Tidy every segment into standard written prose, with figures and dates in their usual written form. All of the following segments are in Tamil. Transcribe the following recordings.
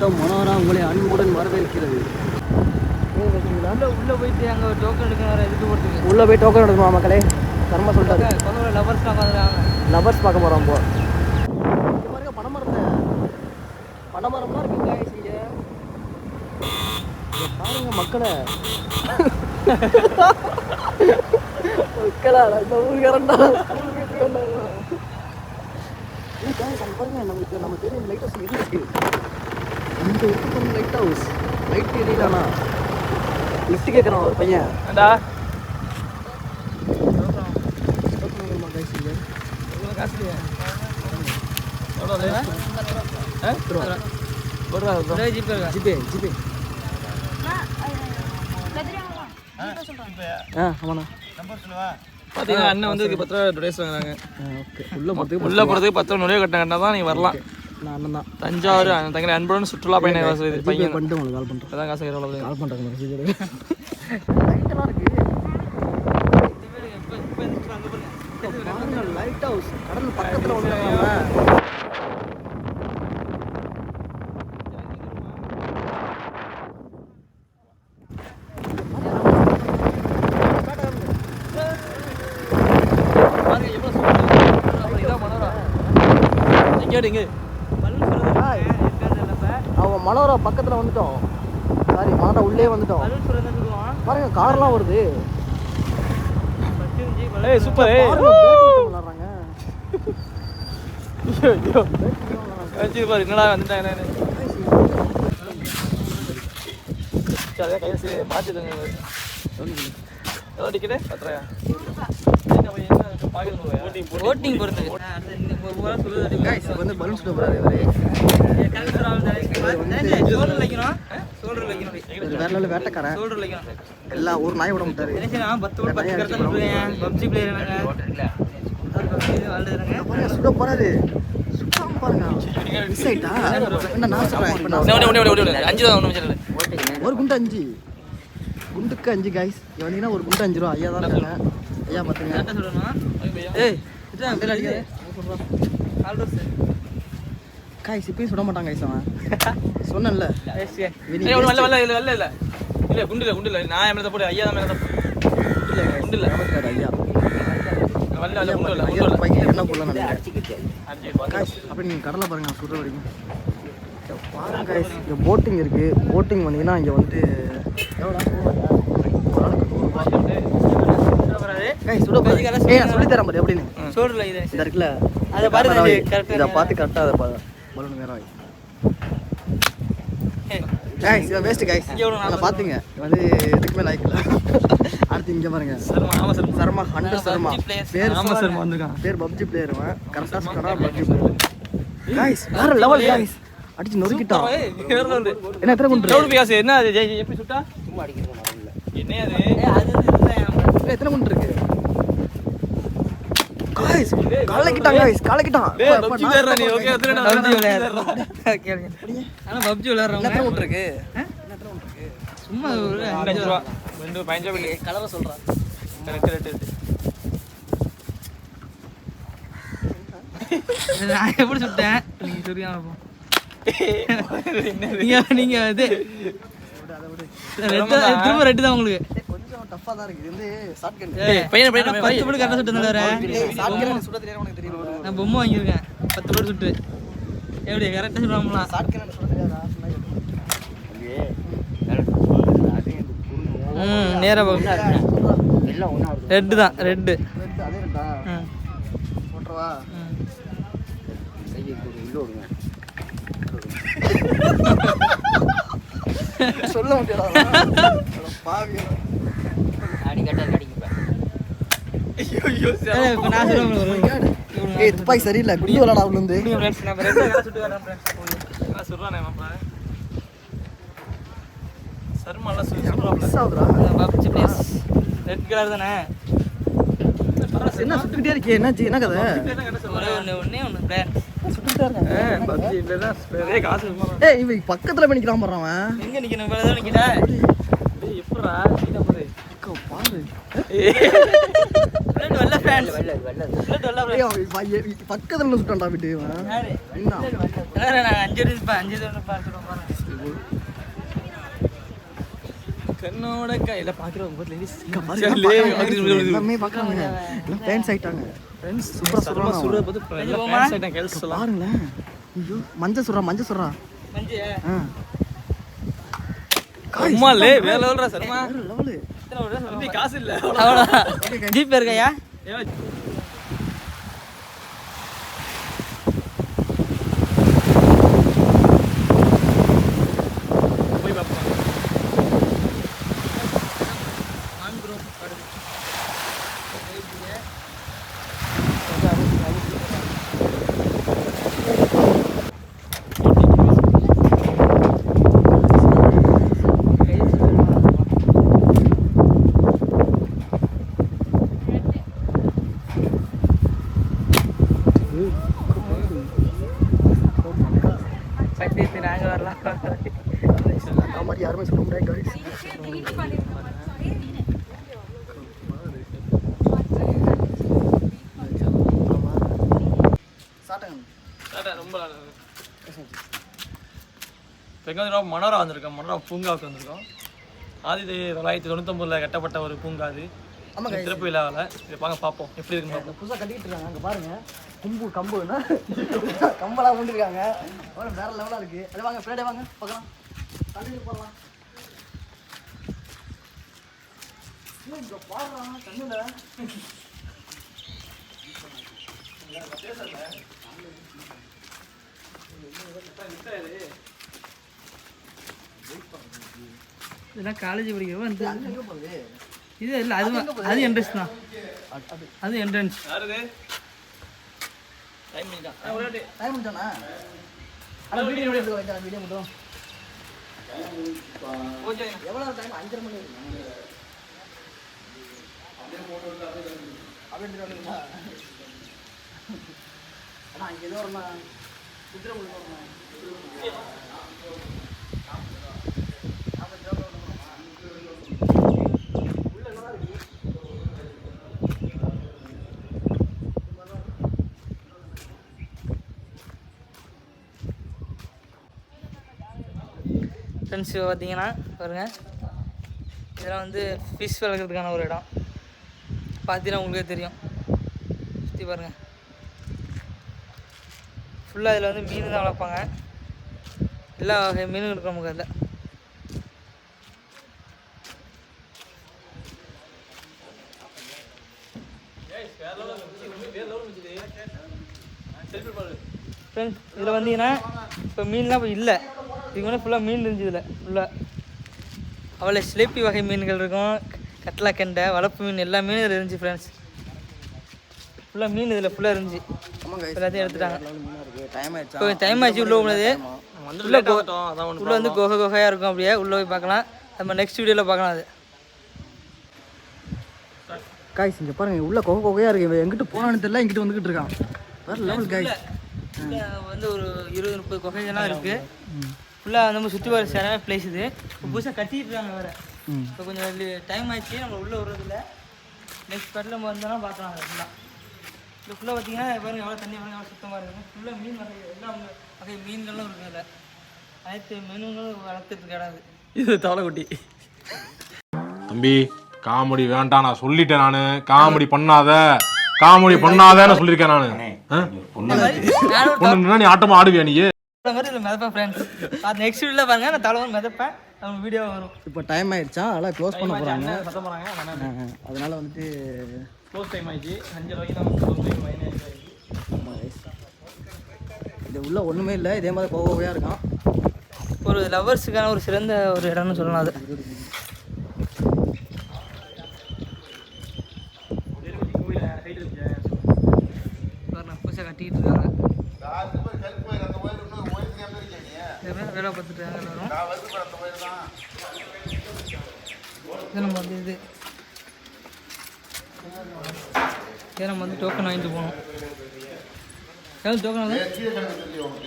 கூட்டம் மனோரா உங்களை அன்புடன் வரவேற்கிறது. உள்ள போயிட்டு அங்கே டோக்கன் எடுக்கணும், எதுக்கு போகிறதுக்கு உள்ளே போய் டோக்கன் எடுக்கணுமா மக்களே? கர்மா சொல்லிட்டாரு. லவர்ஸ் பார்க்குறாங்க, லவர்ஸ் பார்க்க போகிறோம். போ பாருங்க பனைமரம்லாம் இருக்குங்க இங்கே பாருங்க மக்களே. மக்களா இந்த ஊருக்காரண்டா பாருங்க. நம்ம தெரியும் லைட் ஹவுஸ் எது இருக்கு? இந்த ஊருக்கு லைட் ஹவுஸ் லைட் எரியிட்டானா லிஃப்ட் கேட்குறான் ஒரு பையன். அண்ணன் வந்து 10 ரூபா டொனேஷன் வாங்குறாங்க. உள்ள போகிறதுக்கு 10 ரூபா நுழைய கட்டினா தான் நீ வரலாம். நான் அண்ணன் தான். தஞ்சாவூர் தங்கி அன்புடன் சுற்றுலா பயணம் பையன் பண்ணிட்டு உங்களுக்கு கால் பண்ணுறேன். அதான் காசு கால் பண்ணுறாங்க. லைட்டெல்லாம் இருக்கு. லைட் ஹவுஸ் கடல் பக்கத்தில் வந்துட்டாங்க. அவன் மனோரா பக்கத்தில் வந்துட்டோம். சாரி மனோரா உள்ளே வந்துட்டோம். பாருங்க கார்லாம் வருது. சூப்பர் விளாட்றாங்க. என்னடா வந்துட்டாங்க பார்த்துங்க. எவ்வளோ டிக்கெட்டு 10 ரூபாயா? ஓட்டிங் பொறுத்து வந்து பலூன் சுட போறாரு. வேற வேட்டைக்காரன் எல்லாம் ஒரு நாய் விட மாட்டாரு. சுட போறாரு. சுட்டாம பாருங்க. மிஸ் ஆயிட்டா என்ன நான் சொல்றேன். ஒரு குண்டு 5 குண்டுக்கு 5 கைஸ். வந்தீங்கன்னா ஒரு குண்டு 5 ரூபா. ஐயா தான் இருக்காங்க. ஐயா பார்த்துங்க. காய்ஸ் இப்பயும் சுட மாட்டாங்க கைஸ். அவன் சொன்னேன்ல குண்டு நான் மேலே போடு. ஐயா தான் மேலே குண்டு இல்லை ஐயா என்ன போடலாம் அப்படி நீங்கள் கடலை பாருங்க. நான் சுடுற வரைக்கும் பாருங்க கைஸ். இங்கே போட்டிங் இருக்குது. போட்டிங் வந்தீங்கன்னா இங்கே வந்து சொல்லி தரேன் பாரு எப்படின்னு. இந்த இருக்குல்ல அதை பார்த்து கரெக்டாக அதை பலூன் வேற கைஸ். Waste guys. பார்த்துங்க வந்து எதுக்குமே லாய்க்கல. அடுத்து இங்கே பாருங்க சர்மா 100 சர்மா பேர் பப்ஜி பிளேயர். கரெக்டாக சொன்னா பப்ஜி பிளேயர் கைஸ். வேற லெவல் கைஸ். அடிச்சு நொறுக்கிட்டான். என்ன எத்தனை குண்டு? என்ன எப்படி சுட்டா என்ன எத்தனை குண்டு இருக்கு? காய்ஸ் காலக்கிட்டான் கைஸ். காலக்கிட்டான். பப்ஜி விளையாடுறவங்க எத்தனை குண்டு இருக்கு? சும்மா 5 ரூபா 2 கலரை சொல்றான். நான் எப்படி சுட்டேன் நீங்க தெரியாம நீங்க இது திரும்ப ரெட்டு தான் உங்களுக்கு. கொஞ்சம் டஃப்பா தான் இருக்கு. இது ஷாட்கன். பையன் 10 பேர் கரெக்டா சுட்டனால ஷாட்கன் சுட தெரியாம உனக்கு தெரியும். நான் பொம்மை வாங்கியிருக்கேன் 10 பேர் சுட்டு. எப்படி கரெக்டா சுடுவாங்களா? ஷாட்கன் சுட தெரியாதா? நேரா ரெட்டு தான் ரெட்டு. அதே ரெட்டா போட்றவா? சொல்ல முடியாதா? பாவி துப்பாக்கி சரியில்லை. குடி விளாட அவள் வந்து ரெட் கலர் தானே. என்ன சுட்டுக்கிட்டே இருக்கே? என்னாச்சு? என்ன கதை? பக்கத்துல போய் நிக்கிறான் போறான். எங்க நிக்கணும்? நிக்கிட்ட எப்படா பாரு வெள்ள ஃபேன்ஸ் பக்கத்துல சுட்டான்டா விட்டு நான் 5 ரூபா 5 ரூபா பார்த்துருவோம் பாருங்க கண்ணோட கையில பாக்குறவங்க எல்லாமே பாக்குறாங்க எல்லாம் ஃபேன்ஸ் ஆயிட்டாங்க ஃப்ரெண்ட்ஸ் சூப்பரா சுடுற போது ஃபேன்ஸ் ஆயிட்டாங்க கேர்ள்ஸ் பாருங்களேன் ஐயோ மஞ்ச சுறா மஞ்ச கம்மாலே வேற லெவல்ரா சர்மா லெவல் தம்பி காசு இல்ல அவ்வளவுதான் ஜிபே இருக்கயா போய் பாப்போம் நாங்க வரலாம் மாதிரி யாருமே சொல்ல முடியாது guys. ரொம்ப மனோரா வந்திருக்கோம். மனோரா பூங்காவுக்கு வந்திருக்கோம். 1999 கட்டப்பட்ட ஒரு பூங்கா அது. திறப்பு விழாவில் இதை பார்ப்போம் எப்படி இருக்குன்னு பார்ப்போம். புதுசாக கட்டிட்டு இருக்காங்க அங்கே பாருங்க. கம்புன்னா கம்பெல்லாம் கொண்டுருக்காங்க. வேற லெவலாக இருக்கு. அது வாங்க பின்னாடி வாங்க பார்க்கலாம். தண்ணி போடலாம். இங்கே பாடுறான் தண்ணியில் இதெல்லாம் காலேஜ் படிக்கிறப்ப வந்து இது இல்லை அது என்ட்ரன்ஸ் தான். அது என்ட்ரன்ஸ் டைம் முடிஞ்சானா வீடியோ வீடியோ மட்டும் எவ்வளோ டைம் 5:30 மணி அப்படியே அண்ணா இங்கே ஏதோ வரமா குதிரை ஃப்ரெண்ட்ஸ் பார்த்தீங்கன்னா பாருங்கள், இதெல்லாம் வந்து ஃபிஷ் வளர்க்குறதுக்கான ஒரு இடம். பார்த்தீங்கன்னா உங்களுக்கே தெரியும். சுற்றி பாருங்கள், ஃபுல்லாக இதில் வந்து மீன் தான் வளர்ப்பாங்க. எல்லா வகை மீனும் இருக்கும் நமக்கு அதில். ஃப்ரெண்ட்ஸ் இதில் வந்தீங்கன்னா இப்போ மீன்லாம் இப்போ இல்லை. இதுக்கு முன்னாடி ஃபுல்லாக மீன் இருந்துச்சு. இதில் ஃபுல்லாக அவ்வளோ சிலேப்பி வகை மீன்கள் இருக்கும். கட்லா கெண்டை, வளர்ப்பு மீன் எல்லா மீனும் இதில் இருந்துச்சு. ஃப்ரெண்ட்ஸ் ஃபுல்லாக மீன் இதில் ஃபுல்லாக இருந்துச்சு. எல்லாத்தையும் எடுத்துட்டாங்க. இப்போ டைம் ஆச்சு உள்ளே உள்ளது. உள்ளே வந்து குகையாக இருக்கும். அப்படியே உள்ளே போய் பார்க்கலாம். நம்ம நெக்ஸ்ட் வீடியோவில் பார்க்கலாம். அது காய்ஸ் இங்கே பாருங்கள், உள்ள குகையாக இருக்குது. எங்கிட்ட போனான்னு தெரியல, எங்கிட்ட வந்துக்கிட்டு இருக்கான். வேறு லெவல் காய்ஸ். வந்து ஒரு 20-30 குகைகள்லாம் இருக்குது. ஃபுல்லாக நம்ம சுற்றி வர சரியான பிளேஸ். இது இப்போ புதுசாக கட்டிட்டு இருக்காங்க வேறு. இப்போ கொஞ்சம் டைம் ஆயிடுச்சு, நம்ம உள்ளே விடுறதில்ல. நெக்ஸ்ட் ஸ்பாட்டில் நம்ம வந்தோம்னா பார்க்கலாம். ஃபுல்லாக இந்த ஃபுல்லாக பார்த்தீங்கன்னா பாருங்கள் எவ்வளோ தண்ணி பாருங்கள், எவ்வளோ சுத்தமாக இருக்குது. ஃபுல்லாக மீன் வகை எல்லா வகை மீன்கள்லாம் இருக்குது. அதில் அனைத்து மீன்களும் வளர்த்துட்டு இடம். இது தவளைக்குட்டி. தம்பி காமெடி வேண்டாம், நான் சொல்லிட்டேன். நான் காமெடி பண்ணாதன்னு சொல்லியிருக்கேன். நான் நீ ஆட்டமா ஆடுவியா? நீ மிதப்பேன் ஃப்ரெண்ட்ஸ். அது நெக்ஸ்ட் வீடியோவில் பாருங்க. நான் தலைவன் மிதப்பேன், நம்ம வீடியோ வரும். இப்போ டைம் ஆயிடுச்சா, அதெல்லாம் க்ளோஸ் பண்ண போகிறாங்க. அதனால வந்துட்டு க்ளோஸ் டைம் ஆயிடுச்சு. 5 வரைக்கும் தான். இது உள்ள ஒன்றுமே இல்லை, இதே மாதிரி போகவே இருக்கான். ஒரு லவ்வர்ஸுக்கான ஒரு சிறந்த ஒரு இடம்னு சொல்லலாம். அது புதுசாக கட்டிக்கிட்டு இருக்காங்க. வேலை பார்த்துட்டாங்க எல்லாரும். நம்ம வந்து இது நம்ம வந்து டோக்கன் வாங்கிட்டு போகணும். எவ்வளோ டோக்கன் வந்து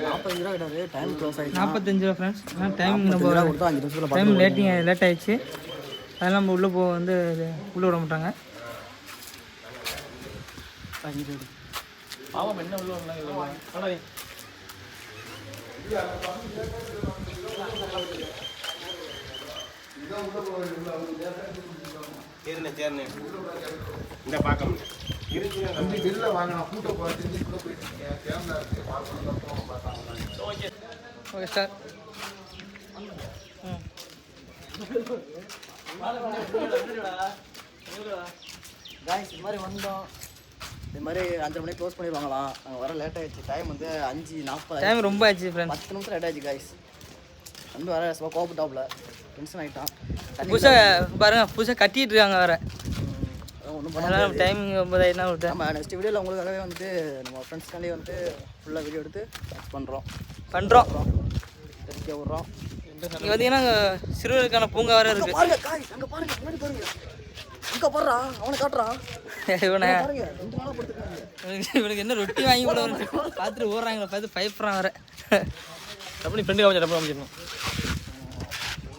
40 ரூபா கிடையாது. டைம் க்ளோஸ் ஆகிடுச்சு. 45 ரூபா ஃப்ரெண்ட்ஸ். ஆனால் டைம் நம்ம டைம் லேட் ஆகிடுச்சு. அதெல்லாம் நம்ம உள்ளே வந்து உள்ளே விட மாட்டாங்க. பாவம் என்ன உள்ள வரலாம் இந்த பார்க்க ஓகே சார் காய்ஸ் இது மாதிரி வந்தோம். இது மாதிரி 5 மணிக்கு க்ளோஸ் பண்ணிடுவாங்களாம். நாங்கள் வர லேட் ஆயிடுச்சு. டைம் வந்து 5:40. டைம் ரொம்ப ஆச்சு ஃப்ரெண்ட். 10 நிமிஷம் லேட் ஆயிடுச்சு காய்ஸ். வந்து வர கோபப்பட்டாப்புல டென்ஷன் ஆகிட்டான். புதுசாக பாருங்க புதுசாக கட்டிட்டு இருக்காங்க வேற. ஒன்றும் அதனால் டைமிங் 9 ஆயிடுனா விட்டு நம்ம நெக்ஸ்ட் வீடியோவில் உங்களுக்காகவே வந்து நம்ம ஃப்ரெண்ட்ஸ்காண்டி வந்து ஃபுல்லாக வீடியோ எடுத்து பண்ணுறோம் தெரிவிக்க விட்றோம். இங்கே பார்த்தீங்கன்னா சிறுவருக்கான பூங்கா வேறு இருக்குது. பாருங்க காய் அங்கே பாருங்க முன்னாடி பாருங்க அங்கே பாடுறான் அவனை காட்டுறான் இவனை பாருங்க 2 நாளாக படுத்துருக்காங்க. இவனுக்கு என்ன ரொட்டி வாங்கி கூட பார்த்துட்டு ஓடுறாங்களே பார்த்து பயப்படுறான் வேற. அப்படி ஃப்ரெண்டு காமிச்சு காமிச்சிடணும்.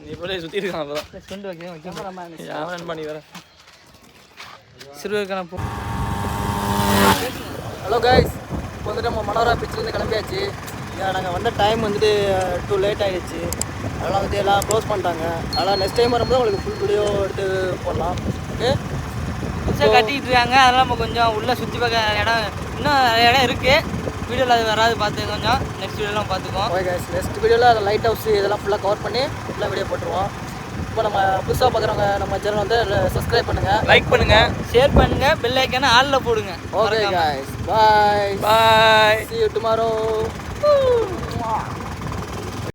நீ போல சுற்றி இருக்கான் அப்போ தான் ஃப்ரெண்டு வைக்க யாரும் பண்ணி வர சிறுவருக்கான பூ. ஹலோ கைஸ், இப்போ வந்துட்டு நம்ம மனோரா பீச்சிலேருந்து கிளம்பியாச்சு. நாங்கள் வந்த டைம் வந்துட்டு டூ லேட் ஆகிடுச்சு. அதெல்லாம் வந்துட்டு எல்லாம் க்ளோஸ் பண்ணிட்டாங்க. அதனால் நெக்ஸ்ட் டைம் வரும்போது உங்களுக்கு ஃபுல் வீடியோ எடுத்து போடலாம். ஓகே, புதுசாக கட்டிகிட்டு இருக்காங்க. அதெல்லாம் நம்ம கொஞ்சம் உள்ளே சுற்றி பார்க்க இடம் இன்னும் நிறைய இடம் இருக்குது. வீடியோவில் அது வராது பார்த்து கொஞ்சம் நெக்ஸ்ட் வீடியோலாம் பார்த்துக்குவோம். ஓகே கைஸ், நெக்ஸ்ட் வீடியோவில் அதை லைட் ஹவுஸ் இதெல்லாம் ஃபுல்லாக கவர் பண்ணி ஃபுல்லாக வீடியோ போட்டுருவோம். இப்போ நம்ம புதுசாக பார்க்குறவங்க நம்ம சேனல் வந்து சப்ஸ்கிரைப் பண்ணுங்கள், லைக் பண்ணுங்கள், ஷேர் பண்ணுங்கள், பெல் ஐக்கானை ஆலில் போடுங்க. Okay guys, bye bye, see you tomorrow.